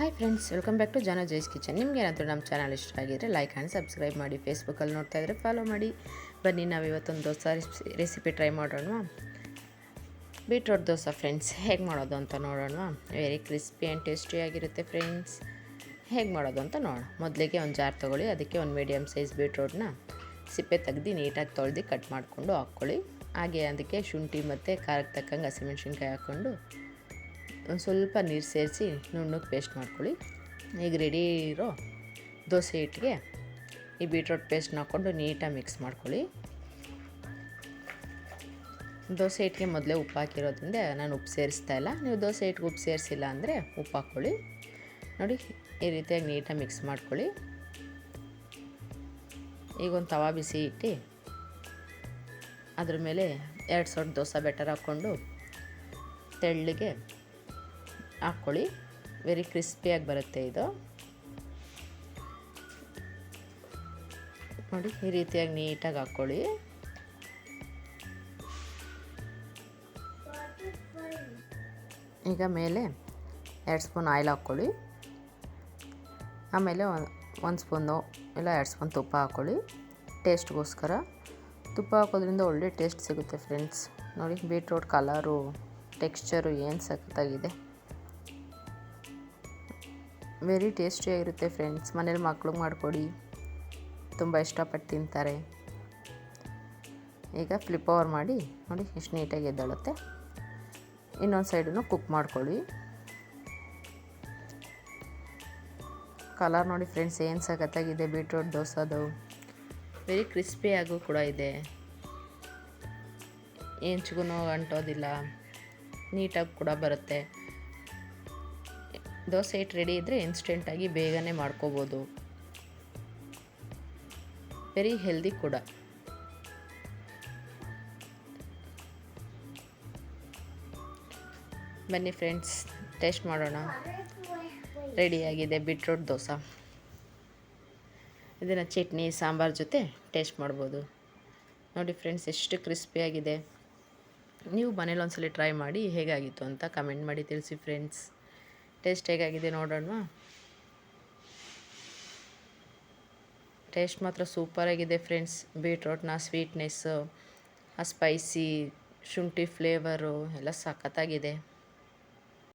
Hi friends, welcome back to ಜಾನೋ ಜೈಸ್ kitchen. ನಿಮಗೇನಾದರೂ ನಮ್ಮ ಚಾನಲ್ ಇಷ್ಟ ಆಗಿದ್ದರೆ ಲೈಕ್ ಆ್ಯಂಡ್ ಸಬ್ಸ್ಕ್ರೈಬ್ ಮಾಡಿ. ಫೇಸ್ಬುಕ್ಕಲ್ಲಿ ನೋಡ್ತಾ ಇದ್ದರೆ ಫಾಲೋ ಮಾಡಿ. ಬನ್ನಿ, ನಾವು ಇವತ್ತೊಂದು ದೋಸೆ ರೆಸಿಪಿ ಟ್ರೈ ಮಾಡೋಣ. ಬೀಟ್ರೋಟ್ ದೋಸೆ ಫ್ರೆಂಡ್ಸ್, ಹೇಗೆ ಮಾಡೋದು ಅಂತ ನೋಡೋಣ. ವೆರಿ ಕ್ರಿಸ್ಪಿ ಆ್ಯಂಡ್ ಟೇಸ್ಟಿಯಾಗಿರುತ್ತೆ ಫ್ರೆಂಡ್ಸ್. ಹೇಗೆ ಮಾಡೋದು ಅಂತ ನೋಡೋಣ. ಮೊದಲಿಗೆ ಒಂದು ಜಾರ್ ತೊಗೊಳ್ಳಿ. ಅದಕ್ಕೆ ಒಂದು ಮೀಡಿಯಮ್ ಸೈಜ್ ಬೀಟ್ರೋಟ್ನ ಸಿಪ್ಪೆ ತೆಗೆದು ನೀಟಾಗಿ ತೊಳೆದು ಕಟ್ ಮಾಡಿಕೊಂಡು ಹಾಕ್ಕೊಳ್ಳಿ. ಹಾಗೆ ಅದಕ್ಕೆ ಶುಂಠಿ ಮತ್ತು ಖಾರಕ್ಕೆ ತಕ್ಕಂಗೆ ಹಸಿಮೆಣ್ಸಿನ್ಕಾಯಿ ಹಾಕ್ಕೊಂಡು ಒಂದು ಸ್ವಲ್ಪ ನೀರು ಸೇರಿಸಿ ನುಣ್ಣಗೆ ಪೇಸ್ಟ್ ಮಾಡ್ಕೊಳ್ಳಿ. ಈಗ ರೆಡಿ ಇರೋ ದೋಸೆ ಹಿಟ್ಟಿಗೆ ಈ ಬೀಟ್ರೋಟ್ ಪೇಸ್ಟ್ನ ಹಾಕ್ಕೊಂಡು ನೀಟಾಗಿ ಮಿಕ್ಸ್ ಮಾಡ್ಕೊಳ್ಳಿ. ದೋಸೆ ಹಿಟ್ಟಿಗೆ ಮೊದಲೇ ಉಪ್ಪು ಹಾಕಿರೋದ್ರಿಂದ ನಾನು ಉಪ್ಪು ಸೇರಿಸ್ತಾ ಇಲ್ಲ. ನೀವು ದೋಸೆ ಹಿಟ್ಟಿಗೆ ಉಪ್ಪು ಸೇರಿಸಿಲ್ಲ ಅಂದರೆ ಉಪ್ಪು ಹಾಕ್ಕೊಳ್ಳಿ. ನೋಡಿ, ಈ ರೀತಿಯಾಗಿ ನೀಟಾಗಿ ಮಿಕ್ಸ್ ಮಾಡ್ಕೊಳ್ಳಿ. ಈಗ ಒಂದು ತವಾ ಬಿಸಿ ಇಟ್ಟು ಅದ್ರ ಮೇಲೆ 2 ಸೊಟ್ಟು ದೋಸೆ ಬೆಟರ್ ಹಾಕ್ಕೊಂಡು ತೆಳ್ಳಗೆ ಹಾಕ್ಕೊಳ್ಳಿ. ವೆರಿ ಕ್ರಿಸ್ಪಿಯಾಗಿ ಬರುತ್ತೆ ಇದು. ನೋಡಿ, ಈ ರೀತಿಯಾಗಿ ನೀಟಾಗಿ ಹಾಕ್ಕೊಳ್ಳಿ. ಈಗ ಮೇಲೆ 2 ಸ್ಪೂನ್ ಆಯಿಲ್ ಹಾಕ್ಕೊಳ್ಳಿ. ಆಮೇಲೆ 1 ಸ್ಪೂನು ಇಲ್ಲ 2 ಸ್ಪೂನ್ ತುಪ್ಪ ಹಾಕ್ಕೊಳ್ಳಿ. ಟೇಸ್ಟ್ಗೋಸ್ಕರ ತುಪ್ಪ ಹಾಕೋದ್ರಿಂದ ಒಳ್ಳೆ ಟೇಸ್ಟ್ ಸಿಗುತ್ತೆ ಫ್ರೆಂಡ್ಸ್. ನೋಡಿ, ಬೀಟ್ರೋಟ್ ಕಲರು ಟೆಕ್ಸ್ಚರು ಏನು ಸಖತ್ತಾಗಿದೆ. ವೆರಿ ಟೇಸ್ಟಿಯಾಗಿರುತ್ತೆ ಫ್ರೆಂಡ್ಸ್. ಮನೇಲಿ ಮಕ್ಳಿಗೆ ಮಾಡಿಕೊಡಿ, ತುಂಬ ಇಷ್ಟಪಟ್ಟು ತಿಂತಾರೆ. ಈಗ ಫ್ಲಿಪ್ ಓವರ್ ಮಾಡಿ ನೋಡಿ ಎಷ್ಟು ನೀಟಾಗಿ ಎದ್ದೇಳುತ್ತೆ. ಇನ್ನೊಂದು ಸೈಡನ್ನು ಕುಕ್ ಮಾಡ್ಕೊಳ್ಳಿ. ಕಲರ್ ನೋಡಿ ಫ್ರೆಂಡ್ಸ್, ಏನು ಸಖತ್ತಾಗಿದೆ ಬೀಟ್ರೋಟ್ ದೋಸೆದು. ವೆರಿ ಕ್ರಿಸ್ಪಿಯಾಗೂ ಕೂಡ ಇದೆ, ಹೆಂಚ್ಗೂ ಅಂಟೋದಿಲ್ಲ, ನೀಟಾಗಿ ಕೂಡ ಬರುತ್ತೆ. ದೋಸೆ ಹಿಟ್ಟು ರೆಡಿ ಇದ್ದರೆ ಇನ್ಸ್ಟೆಂಟಾಗಿ ಬೇಗನೆ ಮಾಡ್ಕೋಬೋದು. ವೆರಿ ಹೆಲ್ದಿ ಕೂಡ. ಬನ್ನಿ ಫ್ರೆಂಡ್ಸ್, ಟೇಸ್ಟ್ ಮಾಡೋಣ. ರೆಡಿಯಾಗಿದೆ ಬೀಟ್ರೋಟ್ ದೋಸೆ. ಇದನ್ನು ಚಟ್ನಿ ಸಾಂಬಾರು ಜೊತೆ ಟೇಸ್ಟ್ ಮಾಡ್ಬೋದು. ನೋಡಿ ಫ್ರೆಂಡ್ಸ್, ಎಷ್ಟು ಕ್ರಿಸ್ಪಿಯಾಗಿದೆ. ನೀವು ಮನೇಲಿ ಒಂದ್ಸಲ ಟ್ರೈ ಮಾಡಿ ಹೇಗಾಗಿತ್ತು ಅಂತ ಕಮೆಂಟ್ ಮಾಡಿ ತಿಳಿಸಿ ಫ್ರೆಂಡ್ಸ್. ಟೇಸ್ಟ್ ಹೇಗಾಗಿದೆ ನೋಡೋಣ. ಟೇಸ್ಟ್ ಮಾತ್ರ ಸೂಪರಾಗಿದೆ ಫ್ರೆಂಡ್ಸ್. ಬೀಟ್ರೋಟ್ನ ಸ್ವೀಟ್ನೆಸ್ಸು, ಆ ಸ್ಪೈಸಿ ಶುಂಠಿ ಫ್ಲೇವರು ಎಲ್ಲ ಸಖತ್ತಾಗಿದೆ.